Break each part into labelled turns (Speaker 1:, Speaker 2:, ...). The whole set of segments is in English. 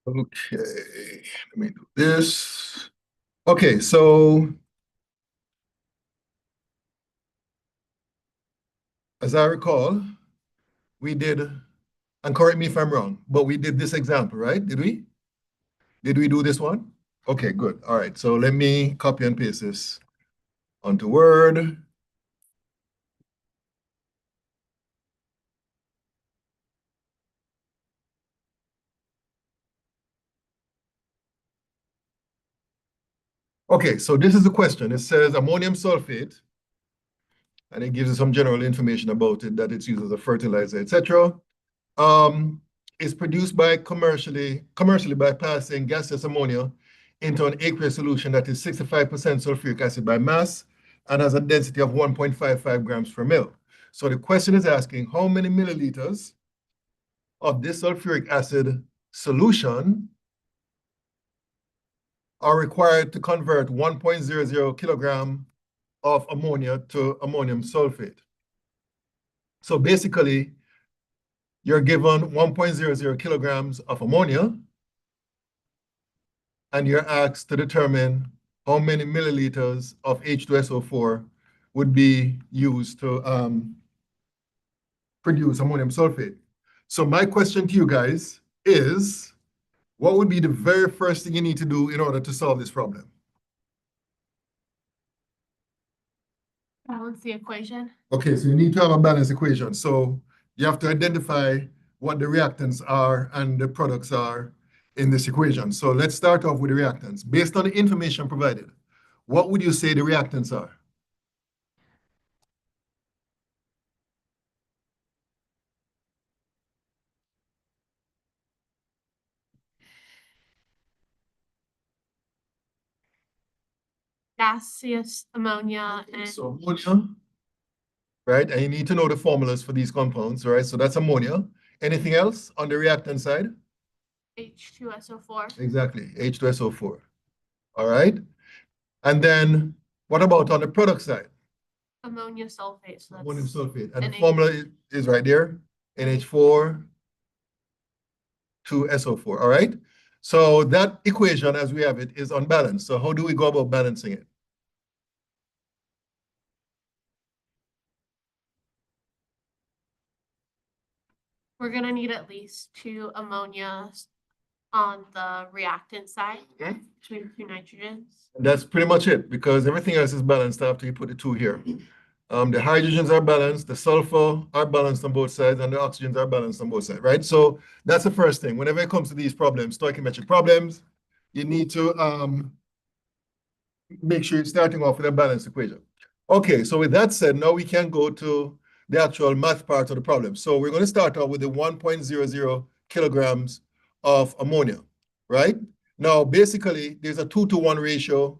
Speaker 1: Okay, let me do this. Okay, so as I recall, we did, and correct me if I'm wrong, but we did this example, right? Did we? Did we do this one? Okay, good. All right, so let me copy and paste this onto Word. Okay, so this is the question. It says ammonium sulfate, and it gives you some general information about it, that it's used as a fertilizer, etc. Is produced by commercially by passing gaseous ammonia into an aqueous solution that is 65% sulfuric acid by mass and has a density of 1.55 grams per mil. So the question is asking how many milliliters of this sulfuric acid solution are required to convert 1.00 kilogram of ammonia to ammonium sulfate. So basically, you're given 1.00 kilograms of ammonia, and you're asked to determine how many milliliters of H2SO4 would be used to produce ammonium sulfate. So my question to you guys is, what would be the very first thing you need to do in order to solve this problem?
Speaker 2: Balance the equation.
Speaker 1: Okay, so you need to have a balanced equation. So you have to identify what the reactants are and the products are in this equation. So let's start off with the reactants. Based on the information provided, what would you say the reactants are?
Speaker 2: Gaseous ammonia and
Speaker 1: So ammonia, right? And you need to know the formulas for these compounds, right? So that's ammonia. Anything else on the reactant side?
Speaker 2: H2SO4.
Speaker 1: Exactly, H2SO4. All right. And then what about on the product side?
Speaker 2: Ammonia sulfate. So
Speaker 1: Ammonium
Speaker 2: that's
Speaker 1: sulfate. And the
Speaker 2: NH.
Speaker 1: formula is right there, NH4 to SO4. All right. So that equation, as we have it, is unbalanced. So how do we go about balancing it?
Speaker 2: We're gonna need at least 2 ammonias on the reactant side between 2 nitrogens.
Speaker 1: That's pretty much it, because everything else is balanced after you put the 2 here. The hydrogens are balanced, the sulfur are balanced on both sides, and the oxygens are balanced on both sides, right? So that's the first thing. Whenever it comes to these problems, stoichiometric problems, you need to make sure you're starting off with a balanced equation. Okay, so with that said, now we can go to the actual math part of the problem. So we're going to start off with the 1.00 kilograms of ammonia, right? Now, basically, there's a 2-to-1 ratio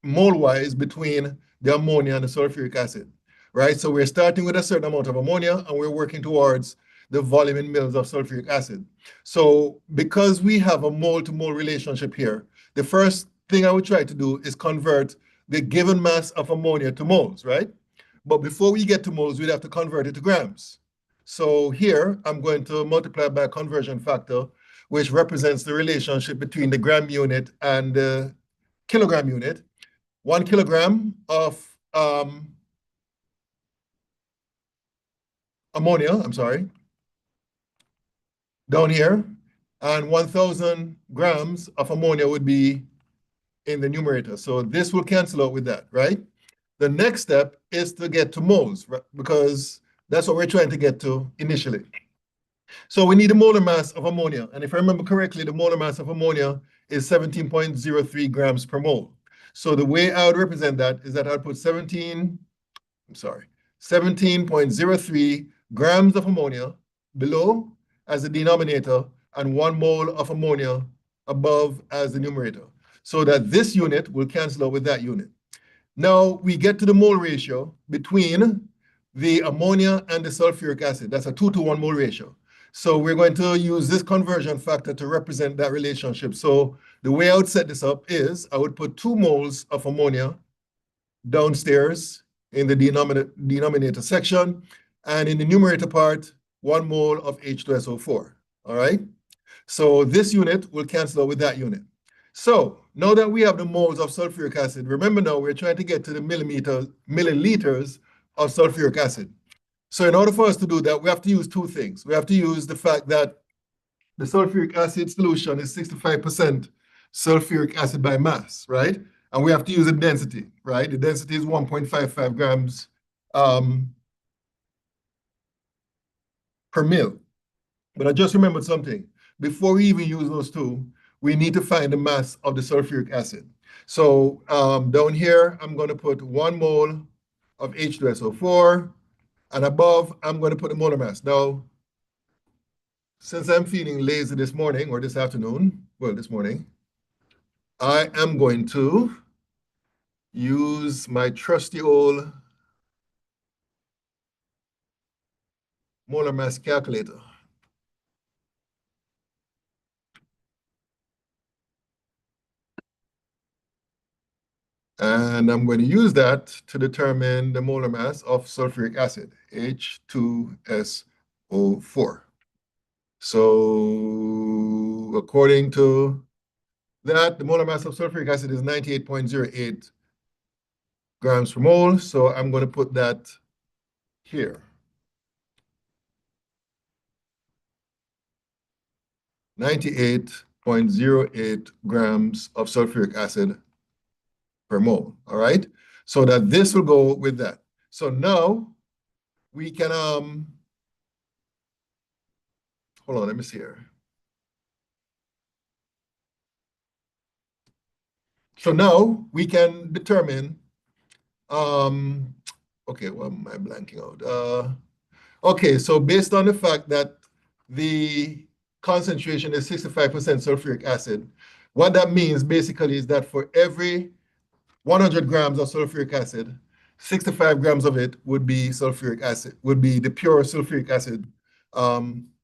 Speaker 1: mole-wise between the ammonia and the sulfuric acid, right? So we're starting with a certain amount of ammonia, and we're working towards the volume in mils of sulfuric acid. So because we have a mole-to-mole relationship here, the first thing I would try to do is convert the given mass of ammonia to moles, right? But before we get to moles, we'd have to convert it to grams. So here, I'm going to multiply by a conversion factor, which represents the relationship between the gram unit and the kilogram unit. 1 kilogram of ammonia, I'm sorry, down here, and 1,000 grams of ammonia would be in the numerator. So this will cancel out with that, right? The next step is to get to moles, right? Because that's what we're trying to get to initially. So we need a molar mass of ammonia. And if I remember correctly, the molar mass of ammonia is 17.03 grams per mole. So the way I would represent that is that I'd put 17.03 grams of ammonia below as the denominator and 1 mole of ammonia above as the numerator, so that this unit will cancel out with that unit. Now we get to the mole ratio between the ammonia and the sulfuric acid. That's a 2-to-1 mole ratio. So we're going to use this conversion factor to represent that relationship. So the way I would set this up is I would put 2 moles of ammonia downstairs in the denominator section, and in the numerator part, 1 mole of H2SO4, all right? So this unit will cancel out with that unit. So now that we have the moles of sulfuric acid, remember now we're trying to get to the milliliters of sulfuric acid. So in order for us to do that, we have to use two things. We have to use the fact that the sulfuric acid solution is 65% sulfuric acid by mass, right? And we have to use a density, right? The density is 1.55 grams per mil. But I just remembered something. Before we even use those two, we need to find the mass of the sulfuric acid. So down here, I'm going to put 1 mole of H2SO4, and above, I'm going to put the molar mass. Now, since I'm feeling lazy this morning or this afternoon, well, this morning, I am going to use my trusty old molar mass calculator. And I'm going to use that to determine the molar mass of sulfuric acid, H2SO4. So according to that, the molar mass of sulfuric acid is 98.08 grams per mole. So I'm going to put that here. 98.08 grams of sulfuric acid per mole, all right? So that this will go with that. So now we can, hold on, let me see here. So now we can determine, okay, what am I blanking out? Okay, so based on the fact that the concentration is 65% sulfuric acid, what that means basically is that for every 100 grams of sulfuric acid, 65 grams of it would be sulfuric acid, would be the pure sulfuric acid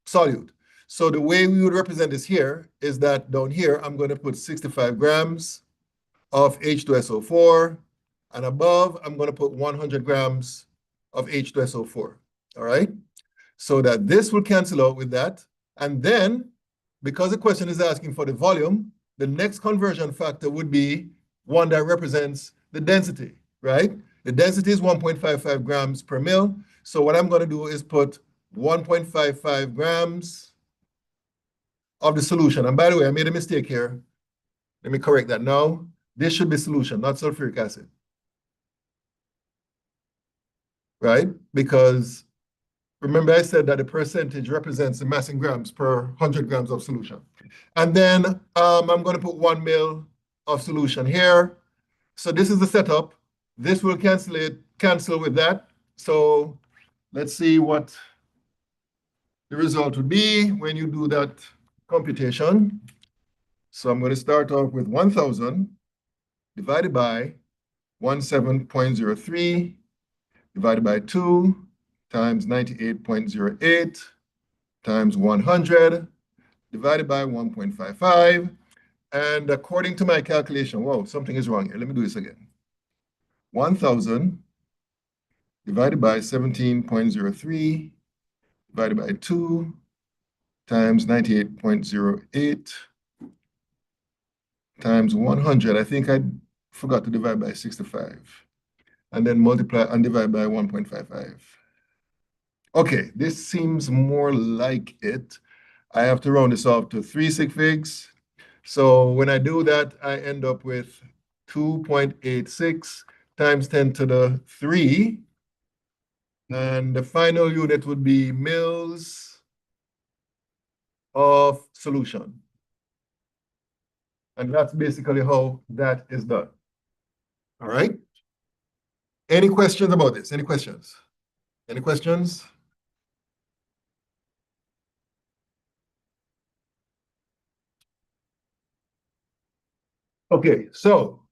Speaker 1: solute. So the way we would represent this here is that down here, I'm going to put 65 grams of H2SO4, and above, I'm going to put 100 grams of H2SO4, all right? So that this will cancel out with that. And then, because the question is asking for the volume, the next conversion factor would be one that represents the density, right? The density is 1.55 grams per mil. So what I'm going to do is put 1.55 grams of the solution. And by the way, I made a mistake here. Let me correct that now. This should be solution, not sulfuric acid, right? Because remember I said that the percentage represents the mass in grams per 100 grams of solution. And then I'm going to put 1 mil of solution here. So this is the setup. This will cancel with that. So let's see what the result would be when you do that computation. So I'm going to start off with 1,000 divided by 17.03 divided by 2 times 98.08 times 100 divided by 1.55. And according to my calculation, whoa, something is wrong here. Let me do this again. 1,000 divided by 17.03 divided by 2 times 98.08 times 100. I think I forgot to divide by 65. And then multiply and divide by 1.55. Okay, this seems more like it. I have to round this off to 3 sig figs. So when I do that, I end up with 2.86 times 10 to the 3. And the final unit would be mils of solution. And that's basically how that is done. All right? Any questions about this? Any questions? Any questions? Okay, so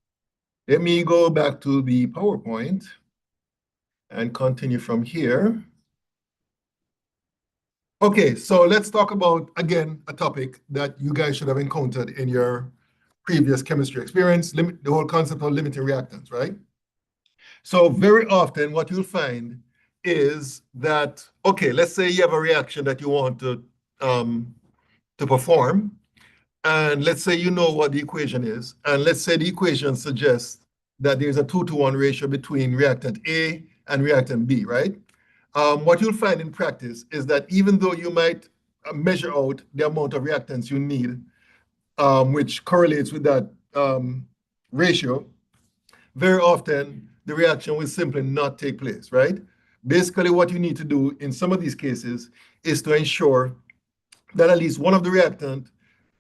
Speaker 1: let me go back to the PowerPoint and continue from here. Okay, so let's talk about, again, a topic that you guys should have encountered in your previous chemistry experience, the whole concept of limiting reactants, right? So very often what you'll find is that, okay, let's say you have a reaction that you want to to perform. And let's say you know what the equation is. And let's say the equation suggests that there's a 2-to-1 ratio between reactant A and reactant B, right? What you'll find in practice is that even though you might measure out the amount of reactants you need, which correlates with that ratio, very often the reaction will simply not take place, right? Basically, what you need to do in some of these cases is to ensure that at least one of the reactant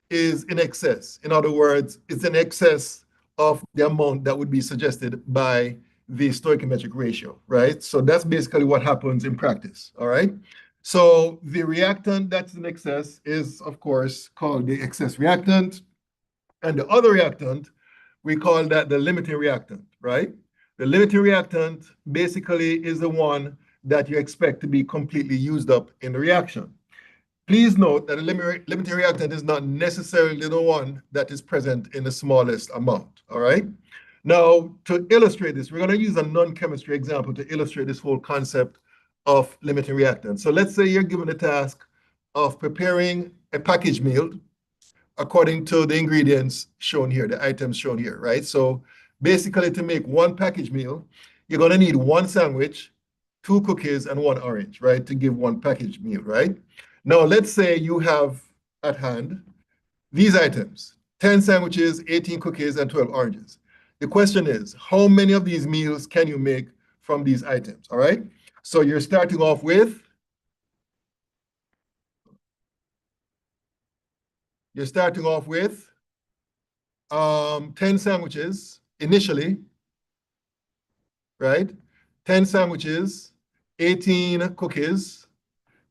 Speaker 1: is in excess. In other words, it's in excess of the amount that would be suggested by the stoichiometric ratio, right? So that's basically what happens in practice, all right? So the reactant that's in excess is, of course, called the excess reactant. And the other reactant, we call that the limiting reactant, right? The limiting reactant basically is the one that you expect to be completely used up in the reaction. Please note that the limiting reactant is not necessarily the one that is present in the smallest amount, all right? Now, to illustrate this, we're going to use a non-chemistry example to illustrate this whole concept of limiting reactant. So let's say you're given the task of preparing a packaged meal according to the ingredients shown here, the items shown here, right? So basically, to make one packaged meal, you're going to need one sandwich, 2 cookies, and 1 orange, right, to give one packaged meal, right? Now, let's say you have at hand these items, 10 sandwiches, 18 cookies, and 12 oranges. The question is, how many of these meals can you make from these items, all right? So you're starting off with, 10 sandwiches initially, right? 10 sandwiches, 18 cookies,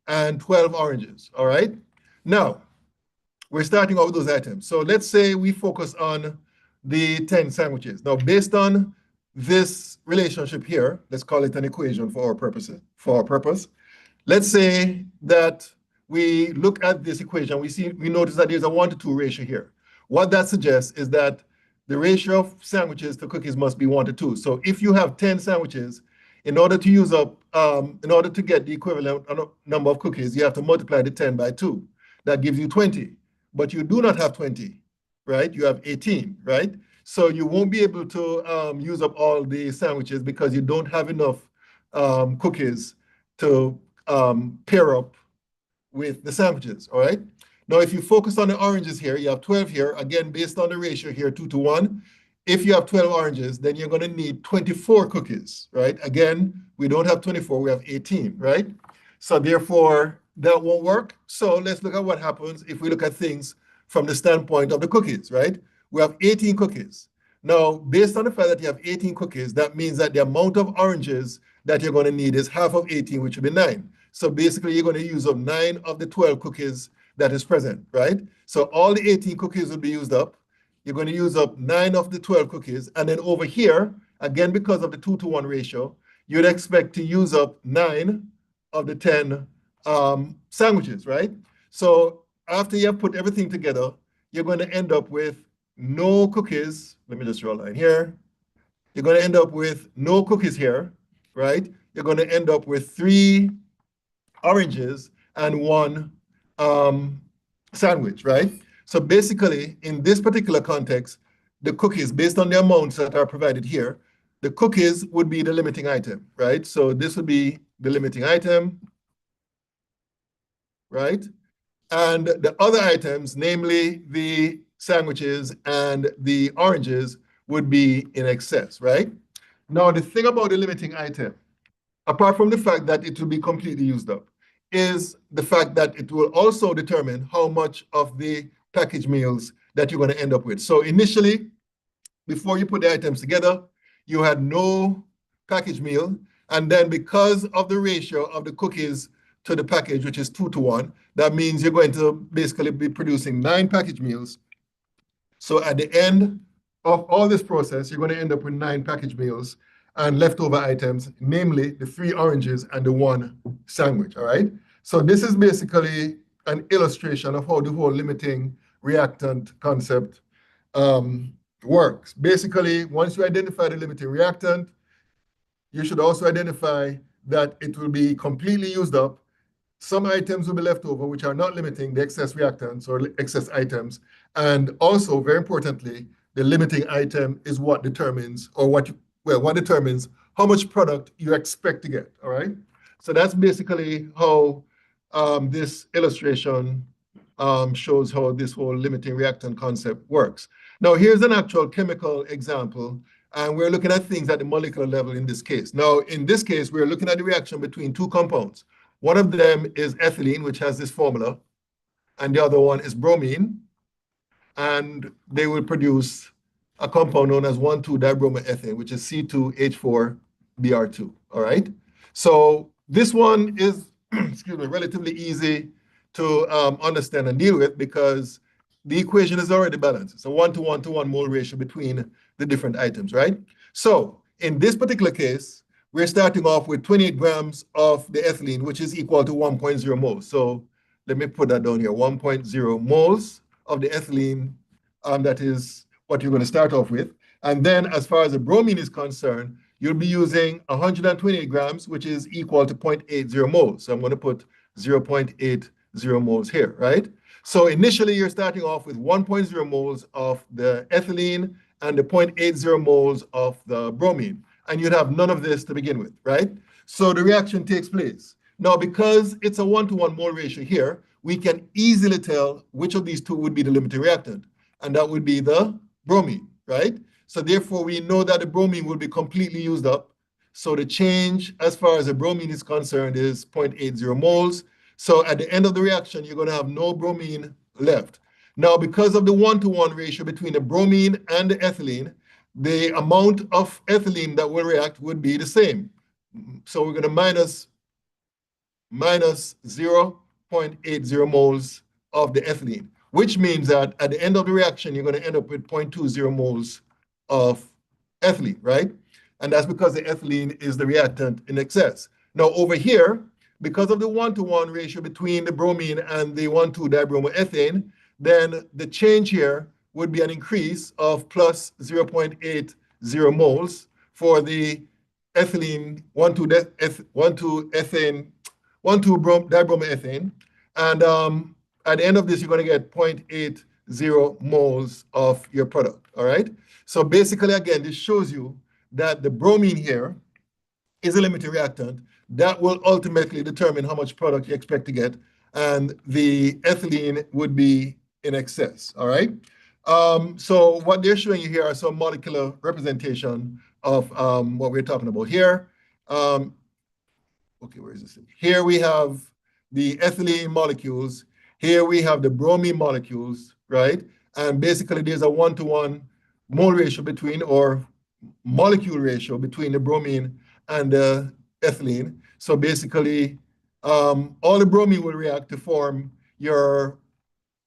Speaker 1: and 12 oranges, all right? Now, we're starting off with those items. So let's say we focus on the 10 sandwiches. Now, based on this relationship here, let's call it an equation for our purpose. Let's say that we look at this equation, we notice that there's a 1-to-2 ratio here. What that suggests is that the ratio of sandwiches to cookies must be 1-to-2. So if you have 10 sandwiches, in order to get the equivalent number of cookies, you have to multiply the 10 by 2. That gives you 20. But you do not have 20, right? You have 18, right? So you won't be able to use up all the sandwiches because you don't have enough cookies to pair up with the sandwiches, all right? Now, if you focus on the oranges here, you have 12 here, again, based on the ratio here, 2-to-1. If you have 12 oranges, then you're going to need 24 cookies, right? Again, we don't have 24, we have 18, right? So therefore, that won't work. So let's look at what happens if we look at things from the standpoint of the cookies, right? We have 18 cookies. Now, based on the fact that you have 18 cookies, that means that the amount of oranges that you're going to need is half of 18, which would be 9. So basically, you're going to use up 9 of the 12 cookies that is present, right? So all the 18 cookies will be used up. You're going to use up 9 of the 12 cookies. And then over here, again, because of the 2-to-1 ratio, you'd expect to use up 9 of the 10 sandwiches, right? So after you have put everything together, you're going to end up with no cookies. Let me just draw a line here. You're going to end up with no cookies here, right? You're going to end up with 3 oranges and 1 sandwich, right? So basically, in this particular context, the cookies, based on the amounts that are provided here, the cookies would be the limiting item, right? So this would be the limiting item, right? And the other items, namely the sandwiches and the oranges, would be in excess, right? Now, the thing about the limiting item, apart from the fact that it will be completely used up, is the fact that it will also determine how much of the packaged meals that you're going to end up with. So initially, before you put the items together, you had no packaged meal. And then because of the ratio of the cookies to the package, which is 2-to-1, that means you're going to basically be producing 9 packaged meals. So at the end of all this process, you're going to end up with 9 packaged meals and leftover items, namely the 3 oranges and the 1 sandwich, all right? So this is basically an illustration of how the whole limiting reactant concept works. Basically, once you identify the limiting reactant, you should also identify that it will be completely used up some items will be left over which are not limiting, the excess reactants or excess items. And also, very importantly, the limiting item is what determines, or what determines how much product you expect to get, all right? So that's basically how this illustration shows how this whole limiting reactant concept works. Now, here's an actual chemical example, and we're looking at things at the molecular level in this case. Now, in this case, we're looking at the reaction between two compounds. One of them is ethylene, which has this formula, and the other one is bromine, and they will produce a compound known as 1,2-dibromoethane, which is C2H4Br2, all right? So this one is, excuse me, relatively easy to understand and deal with because the equation is already balanced. It's a 1-to-1-to-1 mole ratio between the different items, right? So in this particular case, we're starting off with 28 grams of the ethylene, which is equal to 1.0 moles. So let me put that down here, 1.0 moles of the ethylene. That is what you're going to start off with. And then as far as the bromine is concerned, you'll be using 128 grams, which is equal to 0.80 moles. So I'm going to put 0.80 moles here, right? So initially, you're starting off with 1.0 moles of the ethylene and the 0.80 moles of the bromine. And you'd have none of this to begin with, right? So the reaction takes place. Now, because it's a 1-to-1 mole ratio here, we can easily tell which of these two would be the limiting reactant. And that would be the bromine, right? So therefore, we know that the bromine will be completely used up. So the change as far as the bromine is concerned is 0.80 moles. So at the end of the reaction, you're going to have no bromine left. Now, because of the 1-to-1 ratio between the bromine and the ethylene, the amount of ethylene that will react would be the same. So we're going to minus 0.80 moles of the ethylene, which means that at the end of the reaction, you're going to end up with 0.20 moles of ethylene, right? And that's because the ethylene is the reactant in excess. Now, over here, because of the 1-to-1 ratio between the bromine and the 1,2-dibromoethane, then the change here would be an increase of plus 0.80 moles for the ethylene 1,2-dibromoethane. And at the end of this, you're going to get 0.80 moles of your product, all right? So basically, again, this shows you that the bromine here is a limiting reactant that will ultimately determine how much product you expect to get, and the ethylene would be in excess, all right? So what they're showing you here are some molecular representation of what we're talking about here. Okay, where is this thing? Here we have the ethylene molecules. Here we have the bromine molecules, right? And basically there's a 1-to-1 mole ratio between, or molecule ratio between the bromine and the ethylene. So basically, all the bromine will react to form your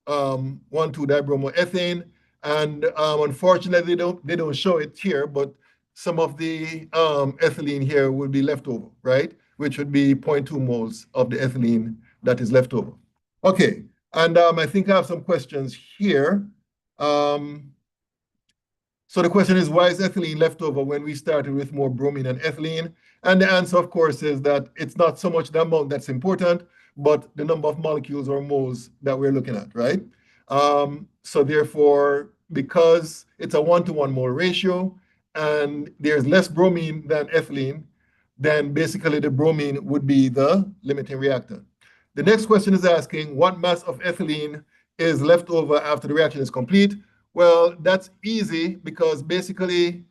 Speaker 1: 1,2-dibromoethane, and unfortunately they don't show it here, but some of the ethylene here will be left over, right? Which would be 0.2 moles of the ethylene that is left over. Okay, and I think I have some questions here. So the question is, why is ethylene left over when we started with more bromine and ethylene? And the answer, of course, is that it's not so much the amount that's important, but the number of molecules or moles that we're looking at, right? So therefore, because it's a 1-to-1 mole ratio and there's less bromine than ethylene, then basically the bromine would be the limiting reactant. The next question is asking, what mass of ethylene is left over after the reaction is complete? Well, that's easy because basically,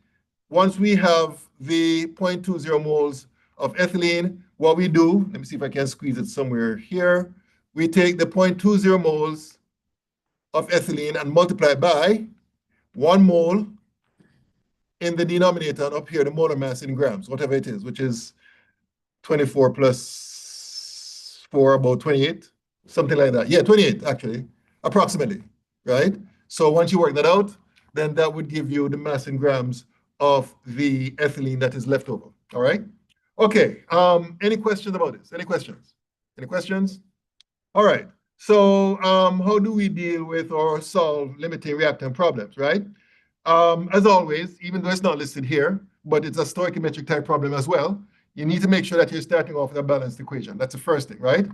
Speaker 1: once we have the 0.20 moles of ethylene, what we do, let me see if I can squeeze it somewhere here. We take the 0.20 moles of ethylene and multiply by 1 mole in the denominator, and up here, the molar mass in grams, whatever it is, which is 24 plus 4, about 28, something like that. Yeah, 28, actually, approximately, right? So once you work that out, then that would give you the mass in grams of the ethylene that is left over, all right? Okay, any questions about this? Any questions? Any questions? All right, so how do we deal with or solve limiting reactant problems, right? As always, even though it's not listed here, but it's a stoichiometric type problem as well, you need to make sure that you're starting off with a balanced equation. That's the first thing, right?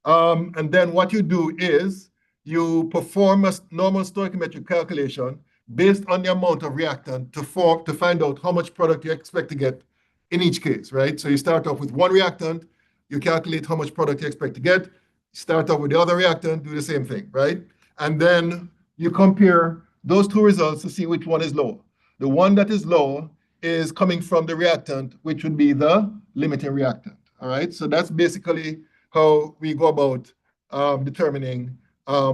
Speaker 1: And then what you do is you perform a normal stoichiometric calculation based on the amount of reactant to find out how much product you expect to get in each case, right? So you start off with one reactant, you calculate how much product you expect to get, start off with the other reactant, do the same thing, right? And then you compare those two results to see which one is lower. The one that is lower is coming from the reactant, which would be the limiting reactant, all right? So that's basically how we go about determining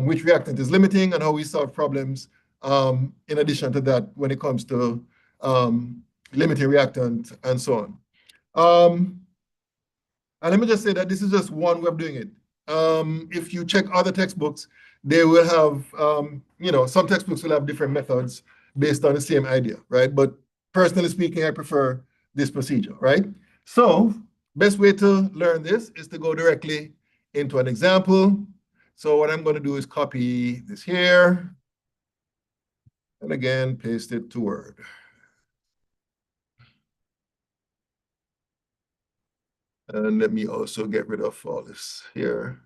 Speaker 1: which reactant is limiting and how we solve problems in addition to that when it comes to limiting reactant and so on. And let me just say that this is just one way of doing it. If you check other textbooks, they will have, some textbooks will have different methods based on the same idea, right? But personally speaking, I prefer this procedure, right? So best way to learn this is to go directly into an example. So what I'm going to do is copy this here. And again, paste it to Word. And let me also get rid of all this here.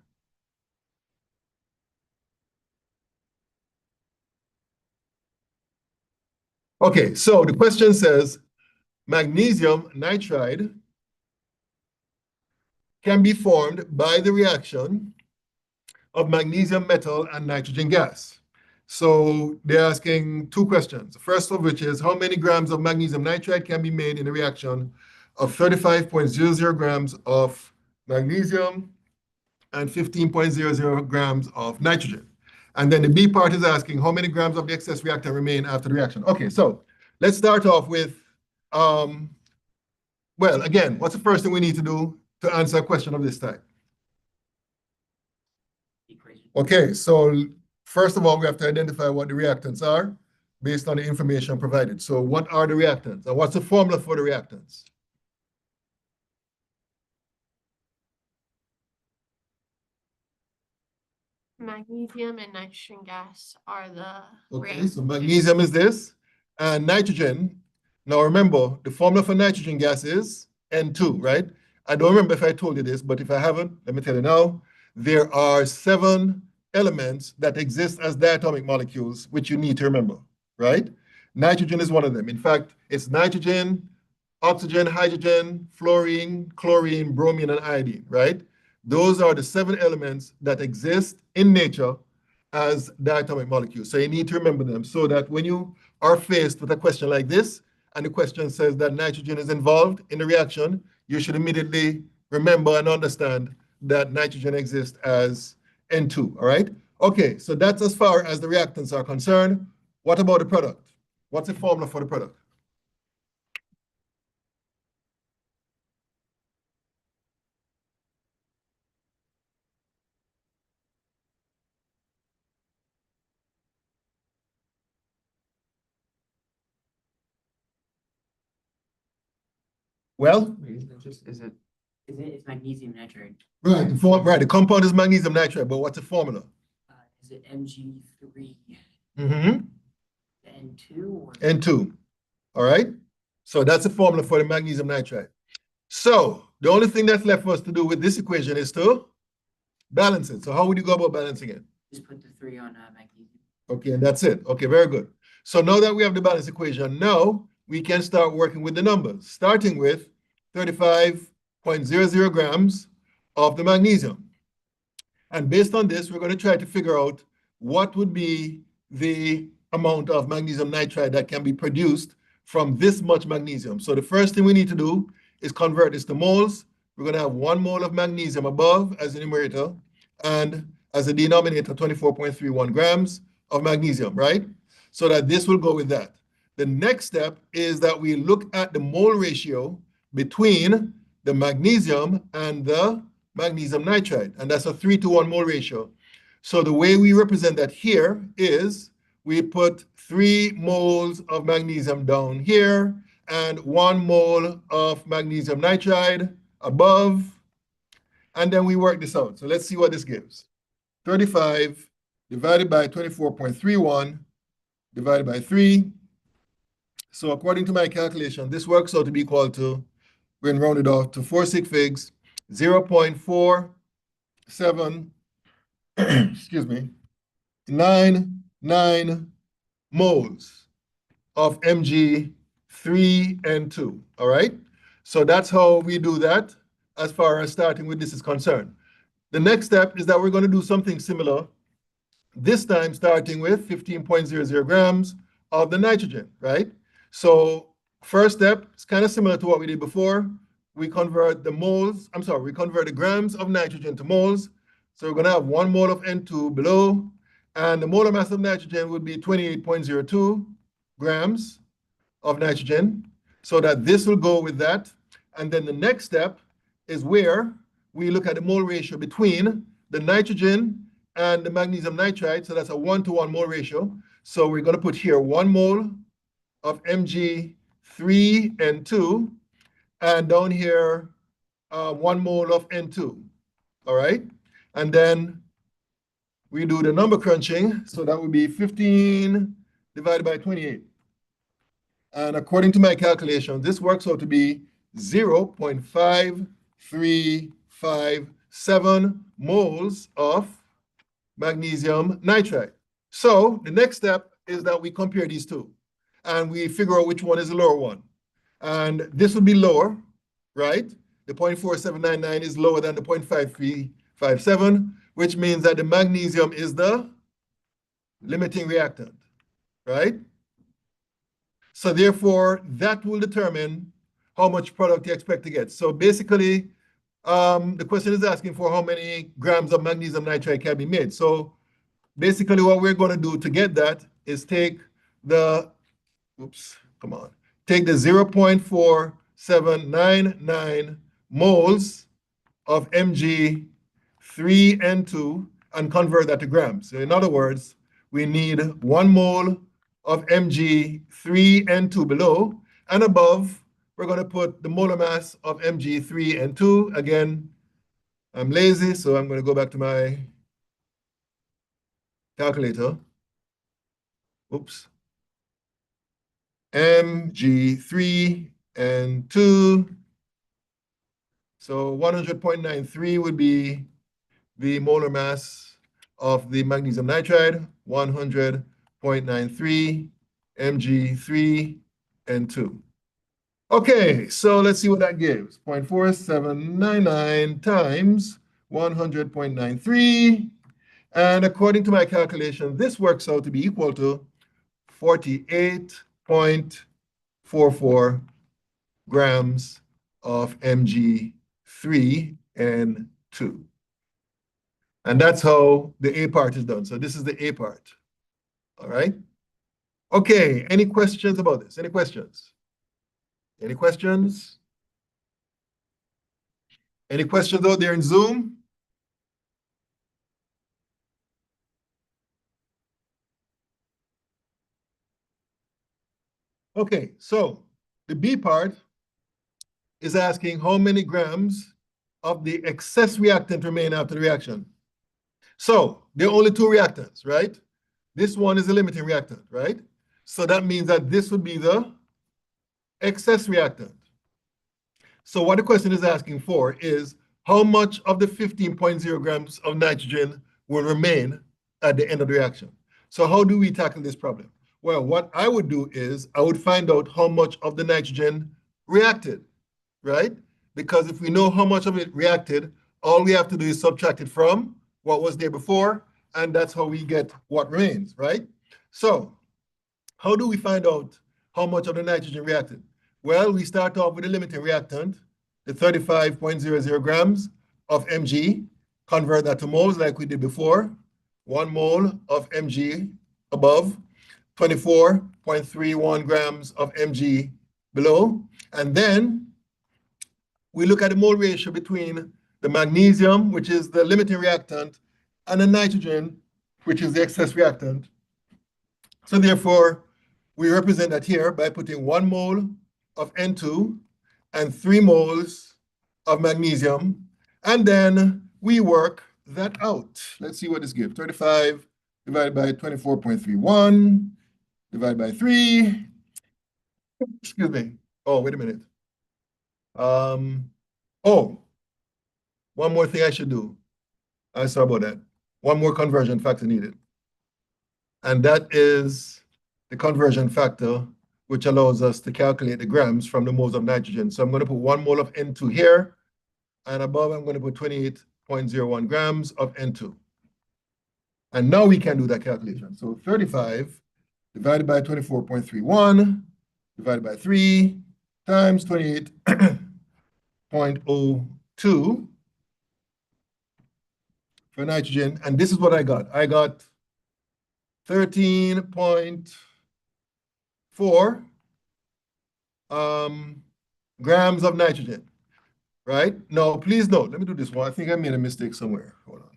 Speaker 1: Okay, so the question says, magnesium nitride can be formed by the reaction of magnesium metal and nitrogen gas. So they're asking two questions. The first of which is, how many grams of magnesium nitride can be made in a reaction of 35.00 grams of magnesium and 15.00 grams of nitrogen? And then the B part is asking how many grams of the excess reactant remain after the reaction. Okay, so let's start off with, well, again, what's the first thing we need to do to answer a question of this type? Okay, so first of all, we have to identify what the reactants are based on the information provided. So what are the reactants? And what's the formula for the reactants?
Speaker 2: Magnesium and nitrogen gas are the
Speaker 1: Okay, so magnesium is this, and nitrogen. Now remember, the formula for nitrogen gas is N2, right? I don't remember if I told you this, but if I haven't, let me tell you now. There are 7 elements that exist as diatomic molecules, which you need to remember, right? Nitrogen is one of them. In fact, it's nitrogen, oxygen, hydrogen, fluorine, chlorine, bromine, and iodine, right? Those are the 7 elements that exist in nature as diatomic molecules. So you need to remember them so that when you are faced with a question like this, and the question says that nitrogen is involved in the reaction, you should immediately remember and understand that nitrogen exists as N2, all right? Okay, so that's as far as the reactants are concerned. What about the product? What's the formula for the product? Well,
Speaker 3: It's magnesium nitride.
Speaker 1: right, the compound is magnesium nitride, but what's the formula?
Speaker 3: Is it Mg3
Speaker 1: Mm-hmm.
Speaker 3: N2 or?
Speaker 1: N2, all right? So that's the formula for the magnesium nitride. So the only thing that's left for us to do with this equation is to balance it. So how would you go about balancing it?
Speaker 3: Just put the 3 on magnesium.
Speaker 1: Okay, and that's it. Okay, very good. So now that we have the balance equation, now we can start working with the numbers, starting with 35.00 grams of the magnesium. And based on this, we're going to try to figure out what would be the amount of magnesium nitride that can be produced from this much magnesium. So the first thing we need to do is convert this to moles. We're going to have 1 mole of magnesium above as the numerator, and as a denominator, 24.31 grams of magnesium, right? So that this will go with that. The next step is that we look at the mole ratio between the magnesium and the magnesium nitride, and that's a 3-to-1 mole ratio. So the way we represent that here is we put 3 moles of magnesium down here and 1 mole of magnesium nitride above, and then we work this out. So let's see what this gives. 35 divided by 24.31 divided by 3. So according to my calculation, this works out to be equal to, we're going to round it off to 4 sig figs, 0.4 excuse me, 99 moles of Mg3N2, all right? So that's how we do that as far as starting with this is concerned. The next step is that we're going to do something similar, this time starting with 15.00 grams of the nitrogen, right? So first step is kind of similar to what we did before. We convert the grams of nitrogen to moles. So we're going to have 1 mole of N2 below, and the molar mass of nitrogen would be 28.02 grams of nitrogen, so that this will go with that. And then the next step is where we look at the mole ratio between the nitrogen and the magnesium nitride. So that's a 1-to-1 mole ratio. So we're going to put here 1 mole of Mg3N2, and down here 1 mole of N2. All right. And then we do the number crunching. So that would be 15 divided by 28. And according to my calculation, this works out to be 0.5357 moles of magnesium nitride. So the next step is that we compare these two and we figure out which one is the lower one. And this would be lower, right? The 0.4799 is lower than the 0.5357, which means that the magnesium is the limiting reactant, right? So therefore, that will determine how much product you expect to get. So basically, the question is asking for how many grams of magnesium nitride can be made. So basically what we're going to do to get that is take the, take the 0.4799 moles of Mg3N2 and convert that to grams. So in other words, we need 1 mole of Mg3N2 below, and above, we're going to put the molar mass of Mg3N2. Again, I'm lazy, so I'm going to go back to my calculator. Oops. Mg3N2. So 100.93 would be the molar mass of the magnesium nitride, 100.93 Mg3N2. Okay, so let's see what that gives. 0.4799 times 100.93. And according to my calculation, this works out to be equal to 48.44 grams of Mg3N2. And that's how the A part is done. So this is the A part. All right. Okay, any questions about this? Any questions? Any questions? Any questions out there in Zoom? Okay, so the B part is asking how many grams of the excess reactant remain after the reaction. So there are only 2 reactants, right? This one is a limiting reactant, right? So that means that this would be the excess reactant. So what the question is asking for is how much of the 15.0 grams of nitrogen will remain at the end of the reaction. So how do we tackle this problem? Well, what I would do is I would find out how much of the nitrogen reacted, right? Because if we know how much of it reacted, all we have to do is subtract it from what was there before, and that's how we get what remains, right? So how do we find out how much of the nitrogen reacted? Well, we start off with the limiting reactant, the 35.00 grams of Mg, convert that to moles like we did before, 1 mole of Mg above, 24.31 grams of Mg below, and then we look at the mole ratio between the magnesium, which is the limiting reactant, and the nitrogen, which is the excess reactant. So therefore, we represent that here by putting 1 mole of N2 and 3 moles of magnesium, and then we work that out. Let's see what this gives. 35 divided by 24.31 divided by 3. Excuse me. Oh, wait a minute. Oh, one more thing I should do. Sorry about that. One more conversion factor needed. And that is the conversion factor, which allows us to calculate the grams from the moles of nitrogen. So I'm going to put 1 mole of N2 here, and above I'm going to put 28.01 grams of N2. And now we can do that calculation. So 35 divided by 24.31 divided by 3 times 28.02 for nitrogen. And this is what I got. I got 13.4 grams of nitrogen, right? Now, please note, let me do this one. I think I made a mistake somewhere. Hold on.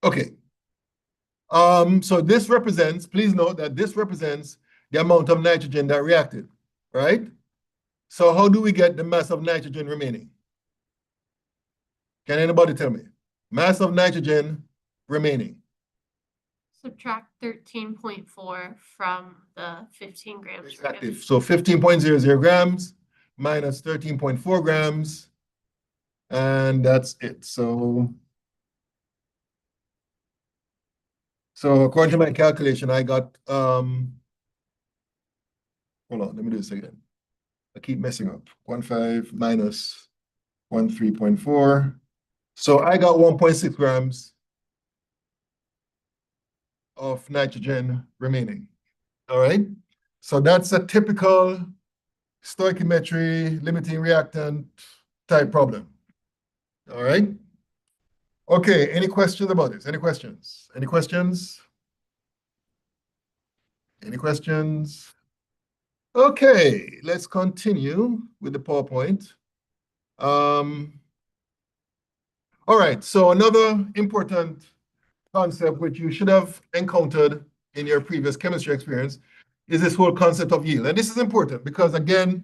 Speaker 1: Okay. So this represents, please note that this represents the amount of nitrogen that reacted, right? So how do we get the mass of nitrogen remaining? Can anybody tell me? Mass of nitrogen remaining.
Speaker 2: Subtract 13.4 from the 15 grams. we're
Speaker 1: Exactly.
Speaker 2: given.
Speaker 1: So 15.00 grams minus 13.4 grams, and that's it. So according to my calculation, I got, hold on, let me do this again. I keep messing up. 1.5 minus 13.4. So I got 1.6 grams of nitrogen remaining. All right. So that's a typical stoichiometry limiting reactant type problem. All right. Okay. Any questions about this? Any questions? Any questions? Any questions? Okay, let's continue with the PowerPoint. All right, so another important concept which you should have encountered in your previous chemistry experience is this whole concept of yield. And this is important because, again,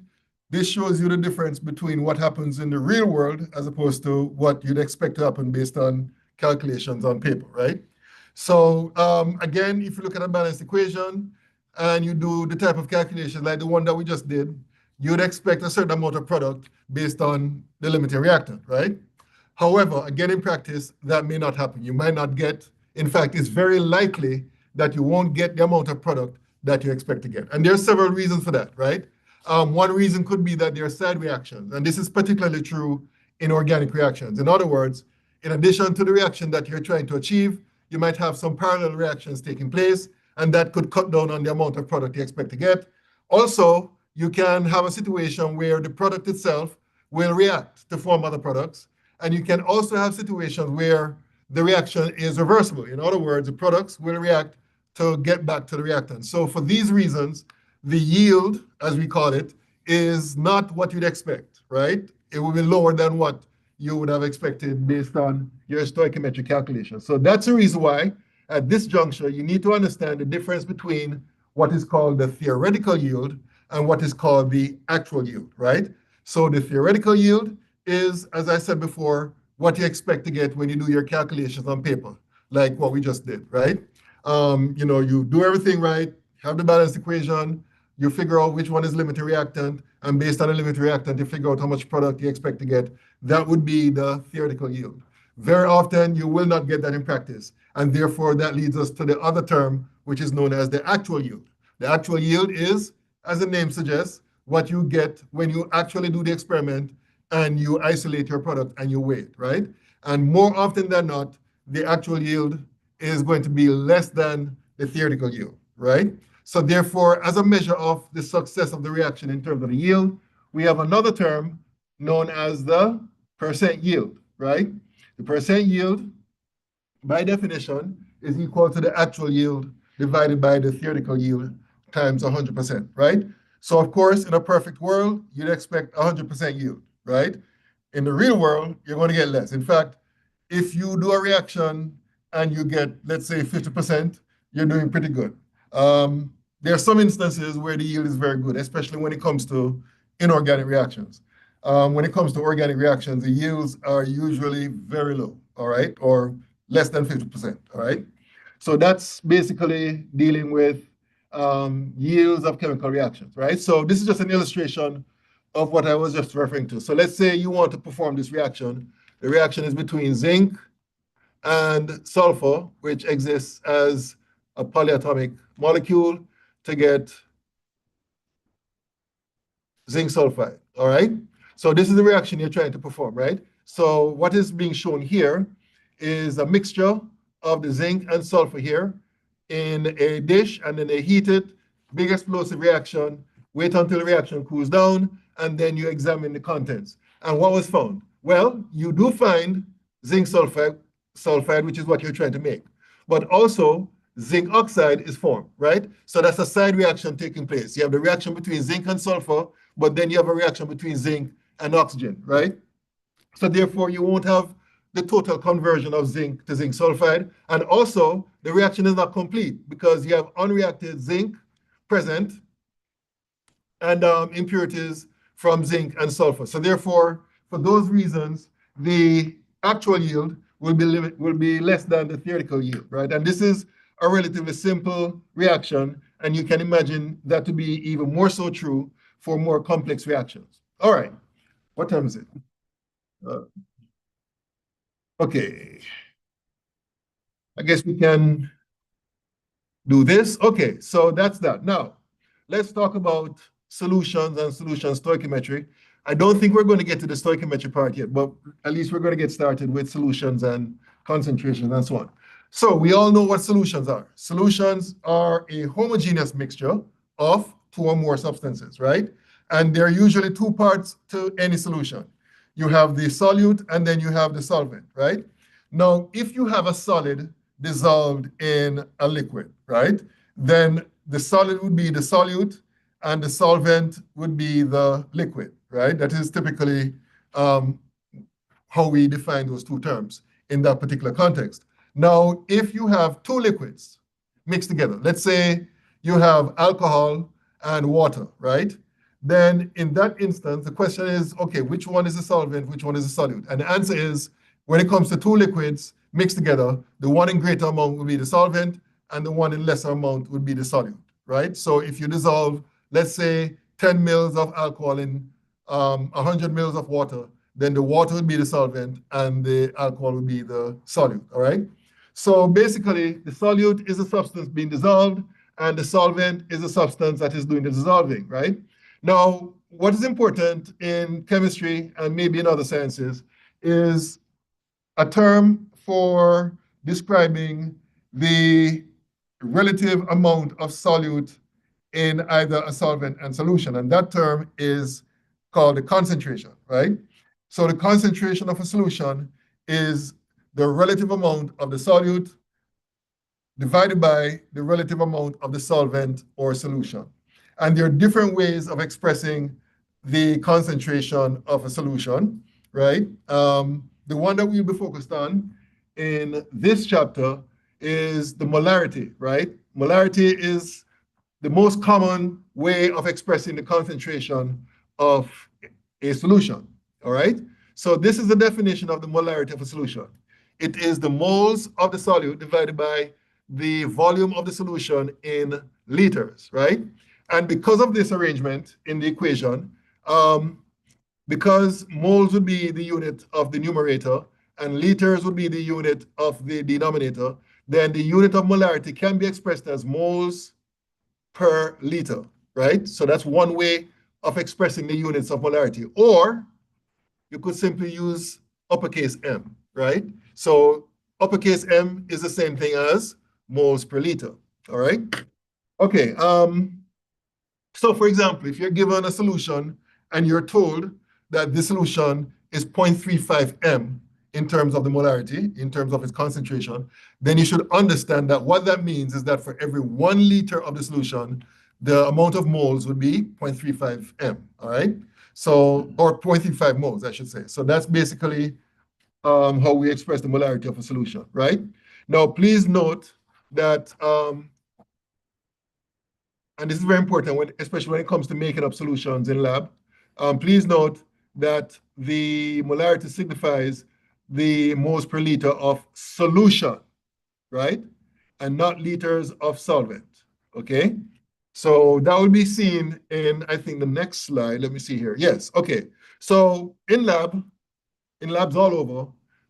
Speaker 1: this shows you the difference between what happens in the real world as opposed to what you'd expect to happen based on calculations on paper, right? So again, if you look at a balanced equation and you do the type of calculation like the one that we just did, you'd expect a certain amount of product based on the limiting reactant, right? However, again, in practice, that may not happen. You might not get, in fact, it's very likely that you won't get the amount of product that you expect to get. And there are several reasons for that, right? One reason could be that there are side reactions, and this is particularly true in organic reactions. In other words, in addition to the reaction that you're trying to achieve, you might have some parallel reactions taking place, and that could cut down on the amount of product you expect to get. Also, you can have a situation where the product itself will react to form other products, and you can also have situations where the reaction is reversible. In other words, the products will react to get back to the reactant. So for these reasons, the yield, as we call it, is not what you'd expect, right? It will be lower than what you would have expected based on your stoichiometric calculation. So that's the reason why, at this juncture, you need to understand the difference between what is called the theoretical yield and what is called the actual yield, right? So the theoretical yield is, as I said before, what you expect to get when you do your calculations on paper, like what we just did, right? You do everything right, have the balanced equation, you figure out which one is limiting reactant, and based on the limiting reactant, you figure out how much product you expect to get. That would be the theoretical yield. Very often, you will not get that in practice, and therefore that leads us to the other term, which is known as the actual yield. The actual yield is, as the name suggests, what you get when you actually do the experiment and you isolate your product and you weigh it, right? And more often than not, the actual yield is going to be less than the theoretical yield, right? So therefore, as a measure of the success of the reaction in terms of the yield, we have another term known as the percent yield, right? The percent yield, by definition, is equal to the actual yield divided by the theoretical yield times 100%, right? So of course, in a perfect world, you'd expect 100% yield, right? In the real world, you're going to get less. In fact, if you do a reaction and you get, let's say, 50%, you're doing pretty good. There are some instances where the yield is very good, especially when it comes to inorganic reactions. When it comes to organic reactions, the yields are usually very low, all right, or less than 50%, all right? So that's basically dealing with yields of chemical reactions, right? So this is just an illustration of what I was just referring to. So let's say you want to perform this reaction. The reaction is between zinc and sulfur, which exists as a polyatomic molecule to get zinc sulfide, all right? So this is the reaction you're trying to perform, right? So what is being shown here is a mixture of the zinc and sulfur here in a dish, and then they heat it, big explosive reaction, wait until the reaction cools down, and then you examine the contents. And what was found? Well, you do find zinc sulfide, which is what you're trying to make. But also, zinc oxide is formed, right? So that's a side reaction taking place. You have the reaction between zinc and sulfur, but then you have a reaction between zinc and oxygen, right? So therefore, you won't have the total conversion of zinc to zinc sulfide. And also, the reaction is not complete because you have unreacted zinc present and impurities from zinc and sulfur. So therefore, for those reasons, the actual yield will be less than the theoretical yield, right? And this is a relatively simple reaction, and you can imagine that to be even more so true for more complex reactions. All right, what time is it? Okay, I guess we can do this. Okay, so that's that. Now, let's talk about solutions and solution stoichiometry. I don't think we're going to get to the stoichiometry part yet, but at least we're going to get started with solutions and concentrations and so on. So we all know what solutions are. Solutions are a homogeneous mixture of two or more substances, right? And there are usually two parts to any solution. You have the solute and then you have the solvent, right? Now, if you have a solid dissolved in a liquid, right, then the solid would be the solute and the solvent would be the liquid, right? That is typically how we define those two terms in that particular context. Now, if you have two liquids mixed together, let's say you have alcohol and water, right? Then in that instance, the question is, okay, which one is the solvent, which one is the solute? And the answer is, when it comes to two liquids mixed together, the one in greater amount will be the solvent, and the one in lesser amount would be the solute, right? So if you dissolve, let's say, 10 mils of alcohol in 100 mils of water, then the water would be the solvent, and the alcohol would be the solute, all right? So basically, the solute is a substance being dissolved, and the solvent is a substance that is doing the dissolving, right? Now, what is important in chemistry and maybe in other sciences is a term for describing the relative amount of solute in either a solvent and solution. And that term is called the concentration, right? So the concentration of a solution is the relative amount of the solute divided by the relative amount of the solvent or solution. And there are different ways of expressing the concentration of a solution, right? The one that we'll be focused on in this chapter is the molarity, right? Molarity is the most common way of expressing the concentration of a solution, all right? So this is the definition of the molarity of a solution. It is the moles of the solute divided by the volume of the solution in liters, right? And because of this arrangement in the equation, because moles would be the unit of the numerator and liters would be the unit of the denominator, then the unit of molarity can be expressed as moles per liter, right? So that's one way of expressing the units of molarity. Or you could simply use uppercase M, right? So uppercase M is the same thing as moles per liter, all right? Okay, so for example, if you're given a solution and you're told that the solution is 0.35 M in terms of the molarity, in terms of its concentration, then you should understand that what that means is that for every 1 liter of the solution, the amount of moles would be 0.35 M, all right? So, or 0.35 moles, I should say. So that's basically how we express the molarity of a solution, right? Now, please note that, and this is very important, especially when it comes to making up solutions in lab, please note that the molarity signifies the moles per liter of solution, right? and not liters of solvent, okay? So that will be seen in, I think, the next slide. Let me see here. Yes, okay. So in labs all over,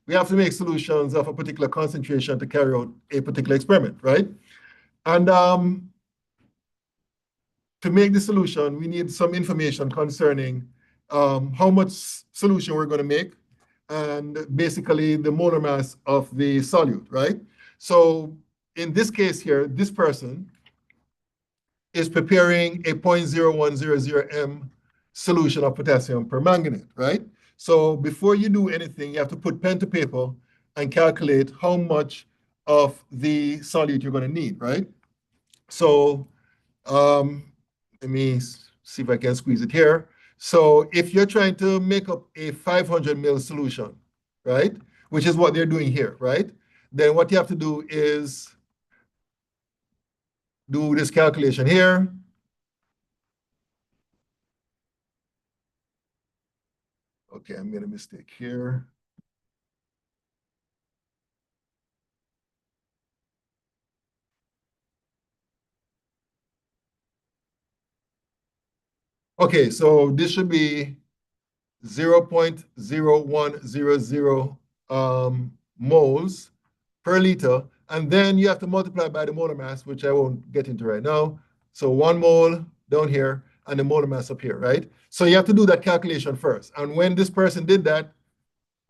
Speaker 1: we have to make solutions of a particular concentration to carry out a particular experiment, right? And to make the solution, we need some information concerning how much solution we're going to make and basically the molar mass of the solute, right? So in this case here, this person is preparing a 0.0100 m solution of potassium permanganate, right? So before you do anything, you have to put pen to paper and calculate how much of the solute you're going to need, right? So let me see if I can squeeze it here. So if you're trying to make up a 500 ml solution, right, which is what they're doing here, right, then what you have to do is do this calculation here. Okay, I made a mistake here. Okay, so this should be 0.0100 moles per liter. And then you have to multiply by the molar mass, which I won't get into right now. So 1 mole down here and the molar mass up here, right? So you have to do that calculation first. And when this person did that,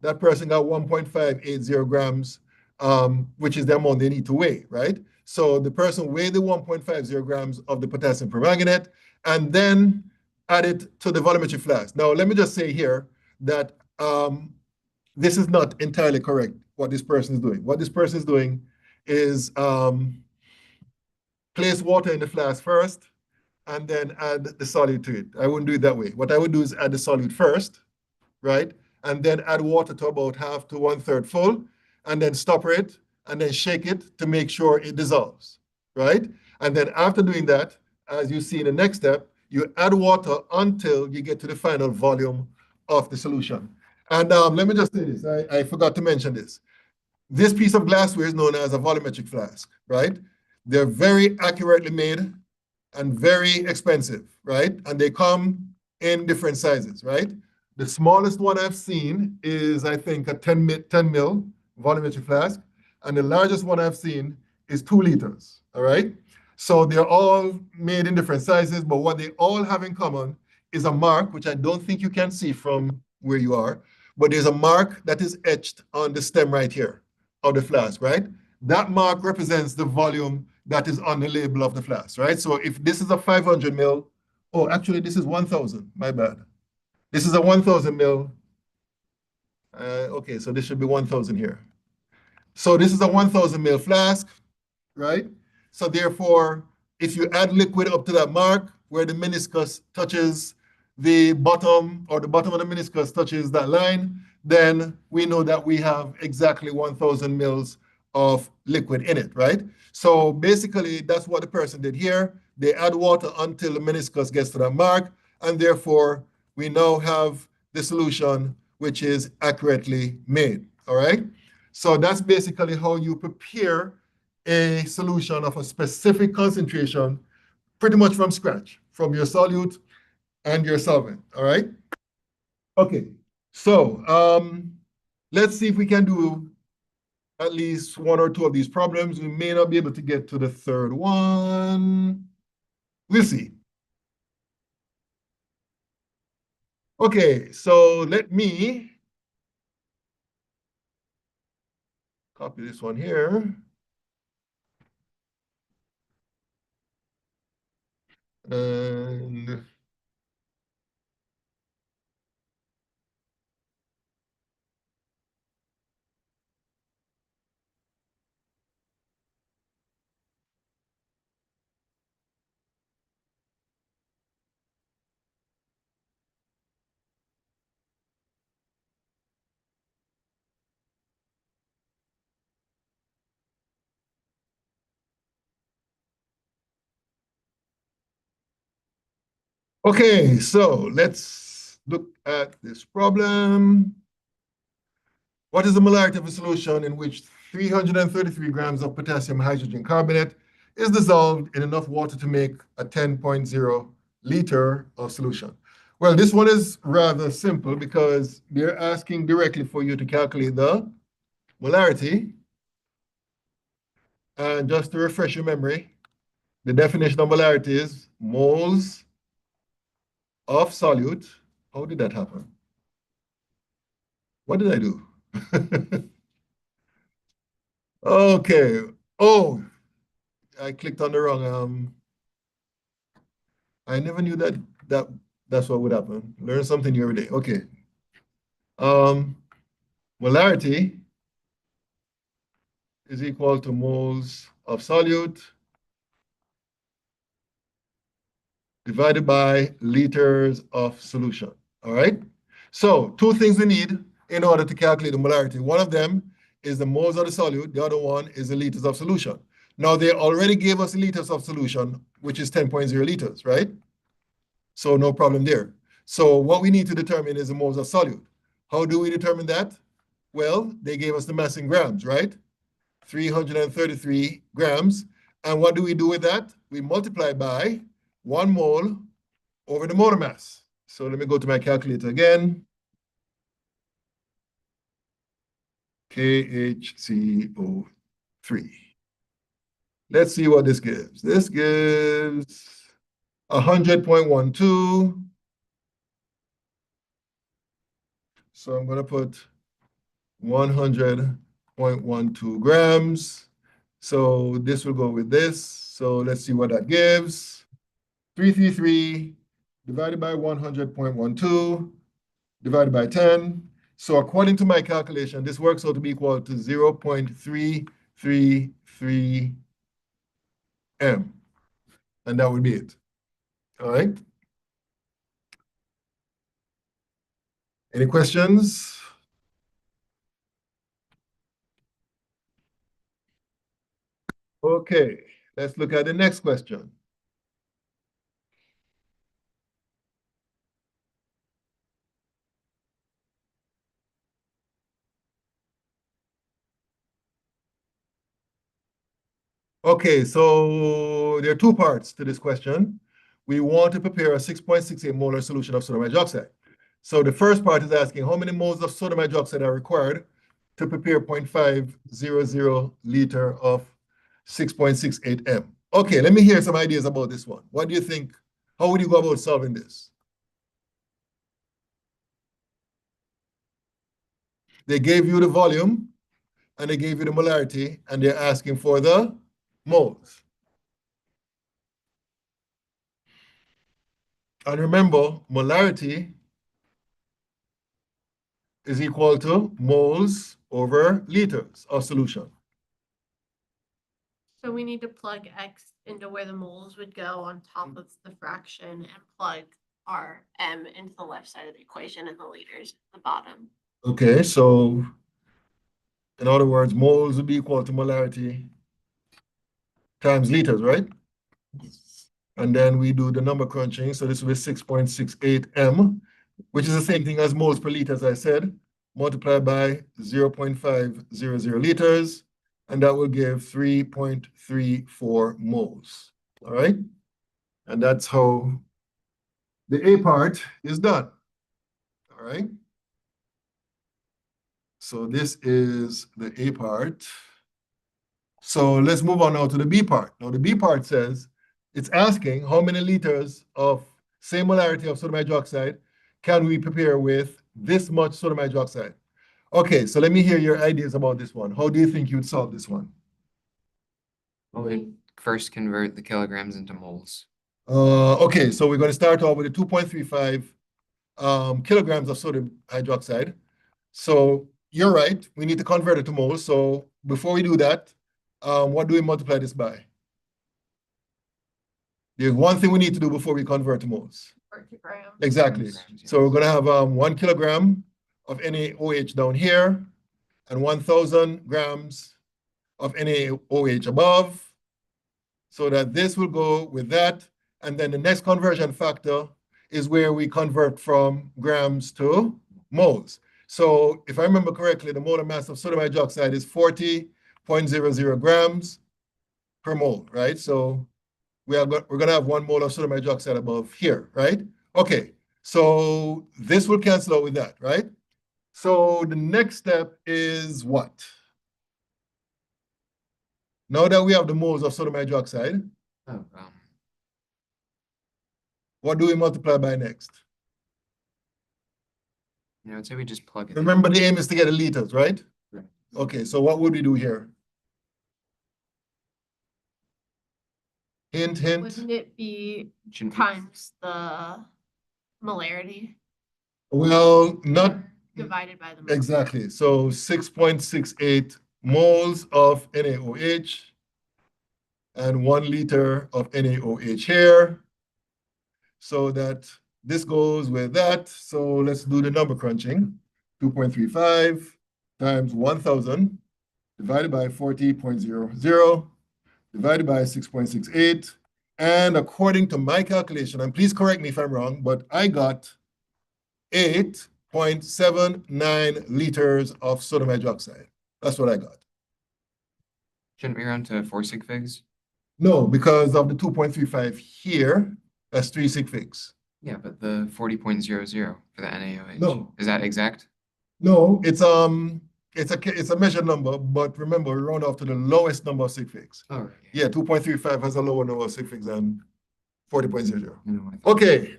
Speaker 1: that person got 1.580 grams, which is the amount they need to weigh, right? So the person weighed the 1.50 grams of the potassium permanganate and then add it to the volumetric flask. Now, let me just say here that this is not entirely correct, what this person is doing. What this person is doing is place water in the flask first and then add the solute to it. I wouldn't do it that way. What I would do is add the solute first, right? And then add water to about half to 1/3 full, and then stopper it, and then shake it to make sure it dissolves, right? And then after doing that, as you see in the next step, you add water until you get to the final volume of the solution. And let me just say this, I forgot to mention this. This piece of glassware is known as a volumetric flask, right? They're very accurately made and very expensive, right? And they come in different sizes, right? The smallest one I've seen is, I think, a 10 mil volumetric flask. And the largest one I've seen is 2 liters, all right? So they're all made in different sizes, but what they all have in common is a mark, which I don't think you can see from where you are, but there's a mark that is etched on the stem right here of the flask, right? That mark represents the volume that is on the label of the flask, right? So if this is a 500 mil, oh, actually this is 1,000, my bad. This is a 1,000 mil. Okay, so this should be 1,000 here. So this is a 1,000 mil flask, right? So therefore, if you add liquid up to that mark where the meniscus touches the bottom, or the bottom of the meniscus touches that line, then we know that we have exactly 1,000 mils of liquid in it, right? So basically, that's what the person did here. They add water until the meniscus gets to that mark, and therefore, we now have the solution which is accurately made, all right? So that's basically how you prepare a solution of a specific concentration pretty much from scratch, from your solute and your solvent, all right? Okay, so let's see if we can do at least 1 or 2 of these problems. We may not be able to get to the third one. We'll see. Okay, so let me copy this one here. And okay, so let's look at this problem. What is the molarity of a solution in which 333 grams of potassium hydrogen carbonate is dissolved in enough water to make a 10.0 liter of solution. Well, this one is rather simple because they're asking directly for you to calculate the molarity. And just to refresh your memory, the definition of molarity is moles of solute. How did that happen? What did I do? Okay. Oh, I clicked on the wrong. I never knew that's what would happen. Learn something new every day. Okay. Molarity is equal to moles of solute divided by liters of solution. All right. So two things we need in order to calculate the molarity. One of them is the moles of the solute. The other one is the liters of solution. Now they already gave us liters of solution, which is 10.0 liters, right? So no problem there. So what we need to determine is the moles of solute. How do we determine that? Well, they gave us the mass in grams, right? 333 grams. And what do we do with that? We multiply by 1 mole over the molar mass. So let me go to my calculator again. KHCO3. Let's see what this gives. This gives 100.12. So I'm going to put 100.12 grams. So this will go with this. So let's see what that gives. 333 divided by 100.12 divided by 10. So according to my calculation, this works out to be equal to 0.333 M. And that would be it. All right. Any questions? Okay, let's look at the next question. Okay, so there are two parts to this question. We want to prepare a 6.68 molar solution of sodium hydroxide. So the first part is asking how many moles of sodium hydroxide are required to prepare 0.500 liter of 6.68 M. Okay, let me hear some ideas about this one. What do you think? How would you go about solving this? They gave you the volume and they gave you the molarity and they're asking for the moles. And remember, molarity is equal to moles over liters of solution.
Speaker 2: So we need to plug X into where the moles would go on top of the fraction and plug our M into the left side of the equation and the liters at the bottom.
Speaker 1: Okay, so in other words, moles would be equal to molarity times liters, right? And then we do the number crunching. So this will be 6.68 M, which is the same thing as moles per liter, as I said, multiplied by 0.500 liters, and that will give 3.34 moles. All right? And that's how the A part is done. All right? So this is the A part. So let's move on now to the B part. Now the B part says, it's asking how many liters of same molarity of sodium hydroxide can we prepare with this much sodium hydroxide? Okay, so let me hear your ideas about this one. How do you think you'd solve this one?
Speaker 4: Well, we'd first convert the kilograms into moles.
Speaker 1: Okay, so we're going to start off with the 2.35 kilograms of sodium hydroxide. So you're right, we need to convert it to moles. So before we do that, what do we multiply this by? There's one thing we need to do before we convert to moles. Exactly. So we're going to have 1 kilogram of NaOH down here and 1,000 grams of NaOH above. So that this will go with that. And then the next conversion factor is where we convert from grams to moles. So if I remember correctly, the molar mass of sodium hydroxide is 40 0.00 grams per mole, right? So we're gonna have 1 mole of sodium hydroxide above here, right? Okay, so this will cancel out with that, right? So the next step is what? Now that we have the moles of sodium hydroxide,
Speaker 4: Oh,
Speaker 1: what do we multiply by next?
Speaker 4: I'd say we just plug it in.
Speaker 1: Remember, the aim is to get the liters, right?
Speaker 4: Right.
Speaker 1: Okay, so what would we do here? Hint, hint.
Speaker 2: Wouldn't it be
Speaker 4: Shouldn't we-
Speaker 2: times the molarity?
Speaker 1: Well, not
Speaker 2: or divided by the mole?
Speaker 1: exactly. So 6.68 moles of NaOH and 1 liter of NaOH here. So that this goes with that. So let's do the number crunching. 2.35 times 1,000 divided by 40.00 divided by 6.68. And according to my calculation, and please correct me if I'm wrong, but I got 8.79 liters of sodium hydroxide. That's what I got.
Speaker 4: Shouldn't we round to 4 sig figs?
Speaker 1: No, because of the 2.35 here, that's 3 sig figs.
Speaker 4: Yeah, but the 40.00 for the NaOH.
Speaker 1: No.
Speaker 4: Is that exact?
Speaker 1: No, it's a measured number, but remember, we round off to the lowest number of sig figs.
Speaker 4: Oh, right.
Speaker 1: Yeah, 2.35 has a lower number of sig figs than 40.00.
Speaker 4: No, I thought-
Speaker 1: Okay,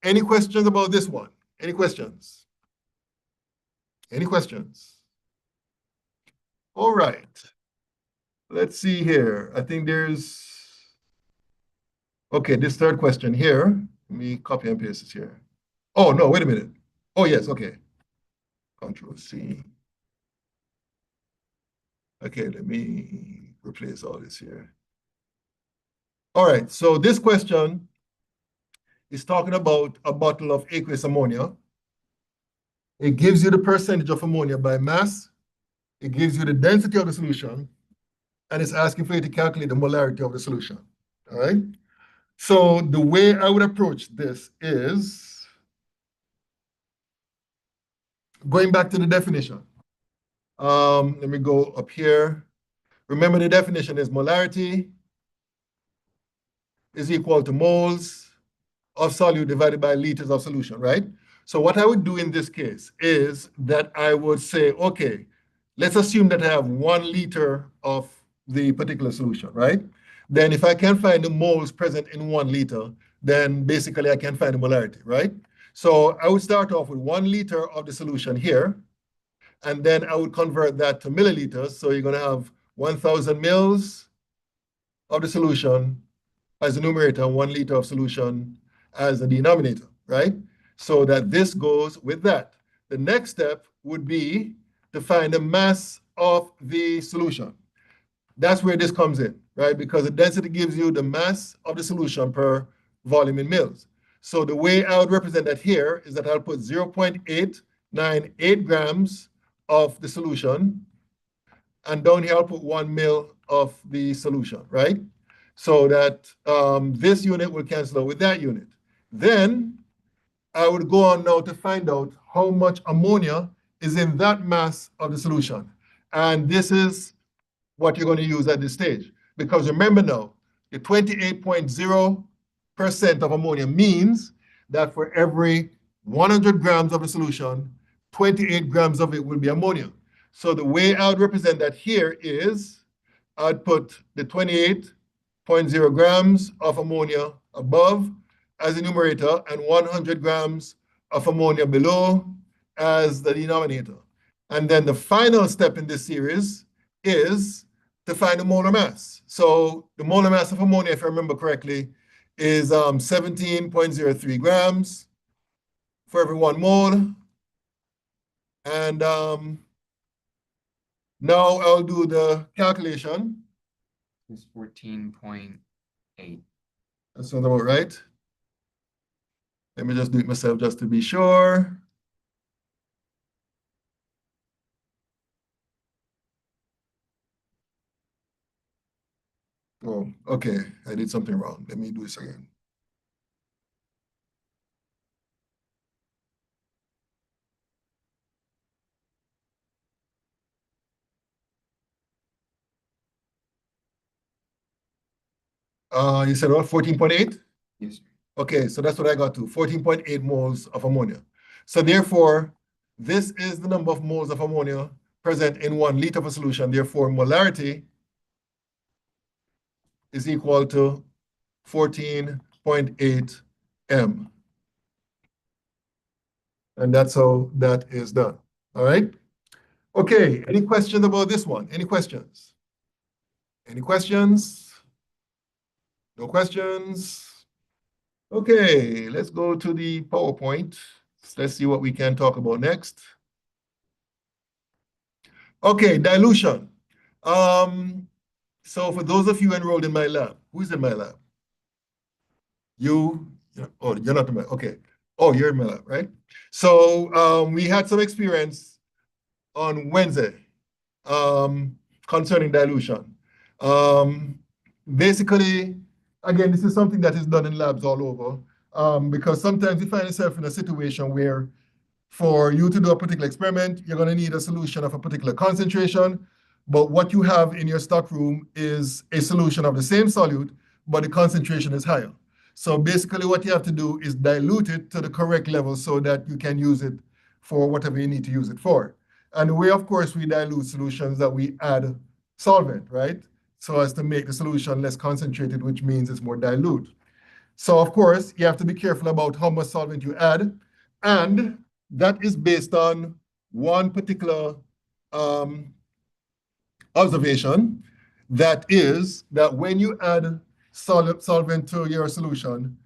Speaker 1: any questions about this one? Any questions? Any questions? All right. Let's see here. I think there's, okay, this third question here. Let me copy and paste this here. Oh, no, wait a minute. Oh, yes, okay. Control C. Okay, let me replace all this here. All right, so this question is talking about a bottle of aqueous ammonia. It gives you the percentage of ammonia by mass. It gives you the density of the solution, and it's asking for you to calculate the molarity of the solution. All right? So the way I would approach this is going back to the definition. Let me go up here. Remember, the definition is molarity is equal to moles of solute divided by liters of solution, right? So what I would do in this case is that I would say, okay, let's assume that I have 1 liter of the particular solution, right? Then if I can find the moles present in 1 liter, then basically I can find the molarity, right? So I would start off with 1 liter of the solution here, and then I would convert that to milliliters. So you're going to have 1,000 mils of the solution as the numerator and 1 liter of solution as the denominator, right? So that this goes with that. The next step would be to find the mass of the solution. That's where this comes in, right? Because the density gives you the mass of the solution per volume in mils. So the way I would represent that here is that I'll put 0.898 grams of the solution, and down here I'll put 1 mil of the solution, right? So that this unit will cancel out with that unit. Then I would go on now to find out how much ammonia is in that mass of the solution. And this is what you're going to use at this stage. Because remember now, the 28.0% of ammonia means that for every 100 grams of a solution, 28 grams of it will be ammonia. So the way I would represent that here is I'd put the 28.0 grams of ammonia above as the numerator and 100 grams of ammonia below as the denominator. And then the final step in this series is to find the molar mass. So the molar mass of ammonia, if I remember correctly, is 17.03 grams for every 1 mole. And now I'll do the calculation.
Speaker 4: It's 14.8.
Speaker 1: That sounds about right. Let me just do it myself just to be sure. Oh, okay, I did something wrong. Let me do this again. You said what, 14.8?
Speaker 4: Yes, sir.
Speaker 1: Okay, so that's what I got to, 14.8 moles of ammonia. So therefore, this is the number of moles of ammonia present in 1 liter of a solution. Therefore, molarity is equal to 14.8 M. And that's how that is done. All right? Okay, any questions about this one? Any questions? Any questions? No questions? Okay, let's go to the PowerPoint. Let's see what we can talk about next. Okay, dilution. So for those of you enrolled in my lab, who's in my lab? You? Oh, you're not in my, okay. Oh, you're in my lab, right? So we had some experience on Wednesday concerning dilution. Basically, again, this is something that is done in labs all over because sometimes you find yourself in a situation where for you to do a particular experiment, you're going to need a solution of a particular concentration, but what you have in your stock room is a solution of the same solute, but the concentration is higher. So basically what you have to do is dilute it to the correct level so that you can use it for whatever you need to use it for. And the way, of course, we dilute solutions that we add solvent, right? So as to make the solution less concentrated, which means it's more dilute. So of course, you have to be careful about how much solvent you add. And that is based on one particular observation, that is that when you add solvent to your solution,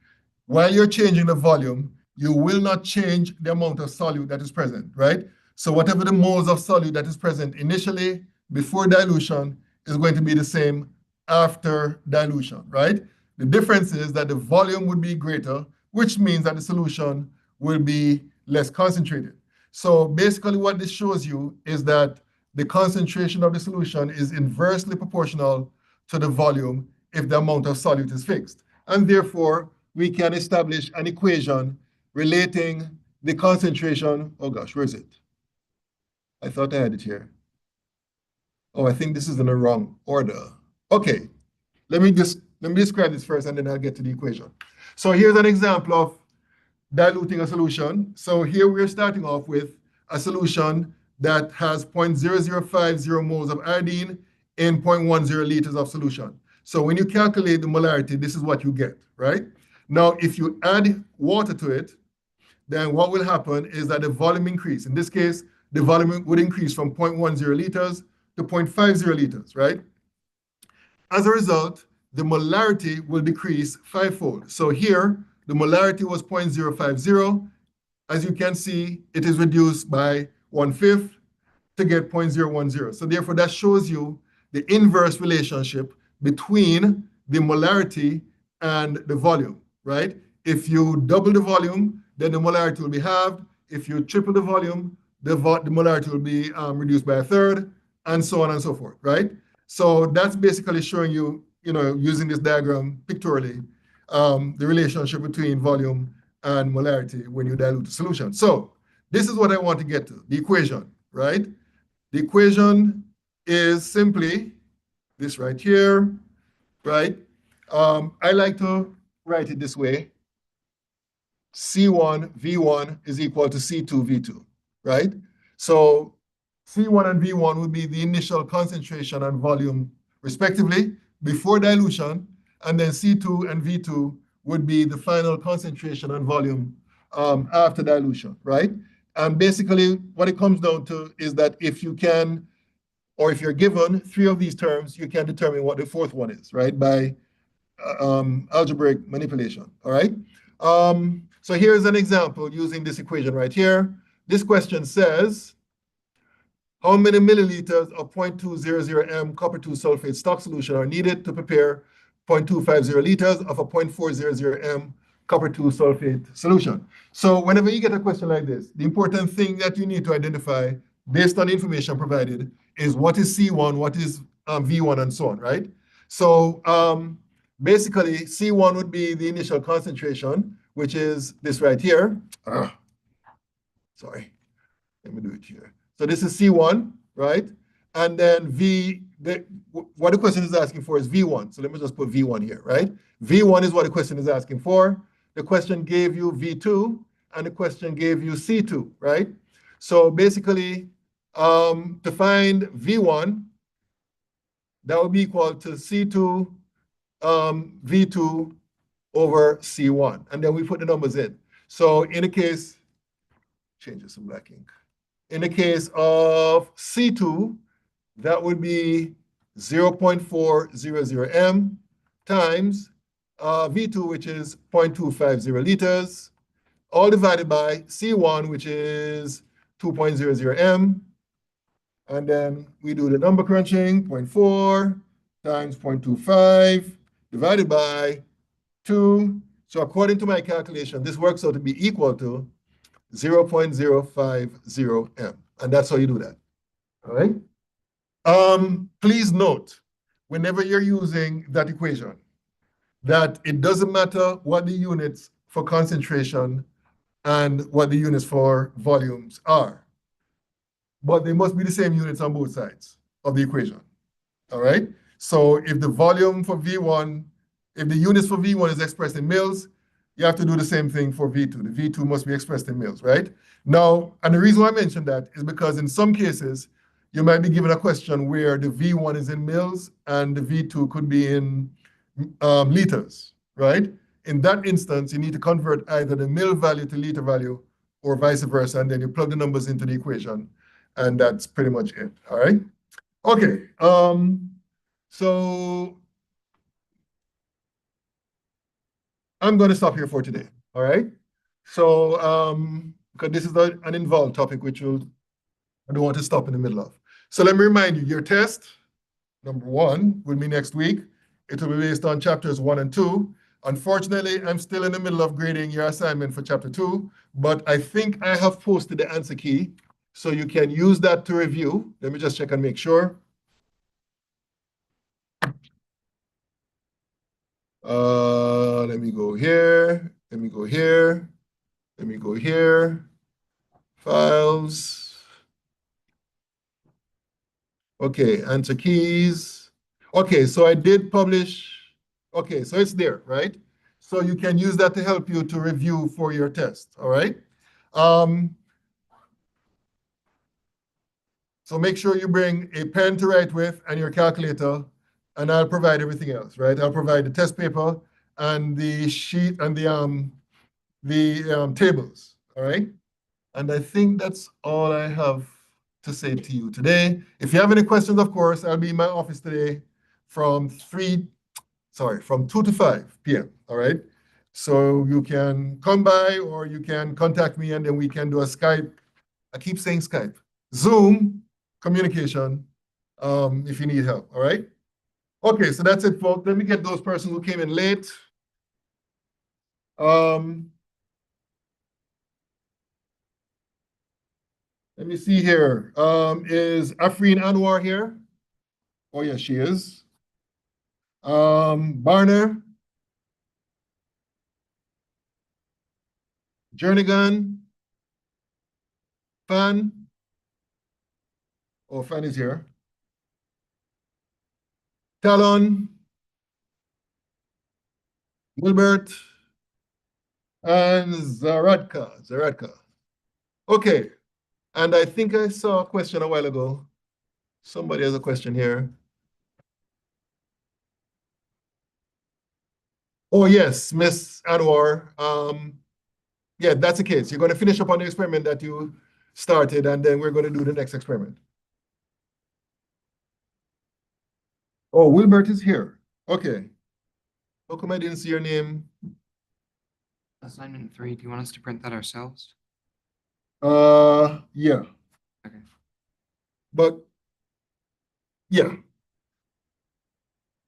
Speaker 1: while you're changing the volume, you will not change the amount of solute that is present, right? So whatever the moles of solute that is present initially before dilution is going to be the same after dilution, right? The difference is that the volume would be greater, which means that the solution will be less concentrated. So basically what this shows you is that the concentration of the solution is inversely proportional to the volume if the amount of solute is fixed. And therefore, we can establish an equation relating the concentration. Oh gosh, where is it? I thought I had it here. Oh, I think this is in the wrong order. Okay, let me describe this first and then I'll get to the equation. So here's an example of diluting a solution. So here we're starting off with a solution that has 0.0050 moles of iodine in 0.10 liters of solution. So when you calculate the molarity, this is what you get, right? Now, if you add water to it, then what will happen is that the volume increase. In this case, the volume would increase from 0.10 liters to 0.50 liters, right? As a result, the molarity will decrease fivefold. So here, the molarity was 0.050. As you can see, it is reduced by 1/5 to get 0.010. So therefore, that shows you the inverse relationship between the molarity and the volume, right? If you double the volume, then the molarity will be halved. If you triple the volume, the molarity will be reduced by 1/3, and so on and so forth, right? So that's basically showing you, using this diagram pictorially, the relationship between volume and molarity when you dilute the solution. So this is what I want to get to, the equation, right? The equation is simply this right here, right? I like to write it this way. C1 V1 is equal to C2 V2, right? So C1 and V1 would be the initial concentration and volume respectively before dilution, and then C2 and V2 would be the final concentration and volume after dilution, right? And basically what it comes down to is that if you can, or if you're given 3 of these terms, you can determine what the 4th one is, right? By algebraic manipulation, all right? So here's an example using this equation right here. This question says, how many milliliters of 0.200 M copper 2 sulfate stock solution are needed to prepare 0.250 liters of a 0.400 M copper 2 sulfate solution? So whenever you get a question like this, the important thing that you need to identify based on the information provided is what is C1, what is V1, and so on, right? So basically, C1 would be the initial concentration, which is this right here. Sorry, let me do it here. So this is C1, right? And then what the question is asking for is V1. So let me just put V1 here, right? V1 is what the question is asking for. The question gave you V2, and the question gave you C2, right? So basically, to find V1, that would be equal to C2 V2 over C1. And then we put the numbers in. So in the case, change this to black ink. In the case of C2, that would be 0.400 M times V2, which is 0.250 liters, all divided by C1, which is 2.00 M. And then we do the number crunching, 0.4 times 0.25 divided by 2. So according to my calculation, this works out to be equal to 0.050 M. And that's how you do that. All right? Please note, whenever you're using that equation, that it doesn't matter what the units for concentration and what the units for volumes are, but they must be the same units on both sides of the equation. All right? So if the volume for V1, if the units for V1 is expressed in mils, you have to do the same thing for V2. The V2 must be expressed in mils, right? Now, and the reason why I mentioned that is because in some cases, you might be given a question where the V1 is in mils and the V2 could be in liters, right? In that instance, you need to convert either the mil value to liter value or vice versa, and then you plug the numbers into the equation, and that's pretty much it, all right? Okay, so I'm going to stop here for today, all right? So, because this is an involved topic, which I don't want to stop in the middle of. So let me remind you, your test, number 1, will be next week. It will be based on chapters 1 and 2. Unfortunately, I'm still in the middle of grading your assignment for chapter 2, but I think I have posted the answer key, so you can use that to review. Let me just check and make sure. Let me go here. Let me go here. Let me go here. Files. Okay, answer keys. Okay, so I did publish. Okay, so it's there, right? So you can use that to help you to review for your test, all right? So make sure you bring a pen to write with and your calculator, and I'll provide everything else, right? I'll provide the test paper and the sheet and the tables, all right? And I think that's all I have to say to you today. If you have any questions, of course, I'll be in my office today from 2 to 5 p.m., all right? So you can come by or you can contact me and then we can do a Skype. I keep saying Skype. Zoom communication if you need help, all right? Okay, so that's it, folks. Let me get those persons who came in late. Let me see here. Is Afreen Anwar here? Oh, yes, she is. Barner. Jernigan. Fan. Oh, Fan is here. Talon. Wilbert. And Zaradka. Okay. And I think I saw a question a while ago. Somebody has a question here. Oh, yes, Miss Anwar. Yeah, that's the case. You're going to finish up on the experiment that you started, and then we're going to do the next experiment. Oh, Wilbert is here. Okay. How come I didn't see your name?
Speaker 4: Assignment 3, do you want us to print that ourselves?
Speaker 1: Yeah.
Speaker 4: Okay.
Speaker 1: But, yeah.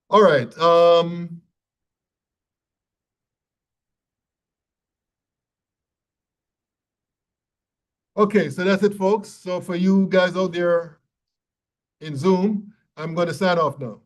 Speaker 1: All right. Okay, so that's it, folks. So for you guys out there in Zoom, I'm going to sign off now.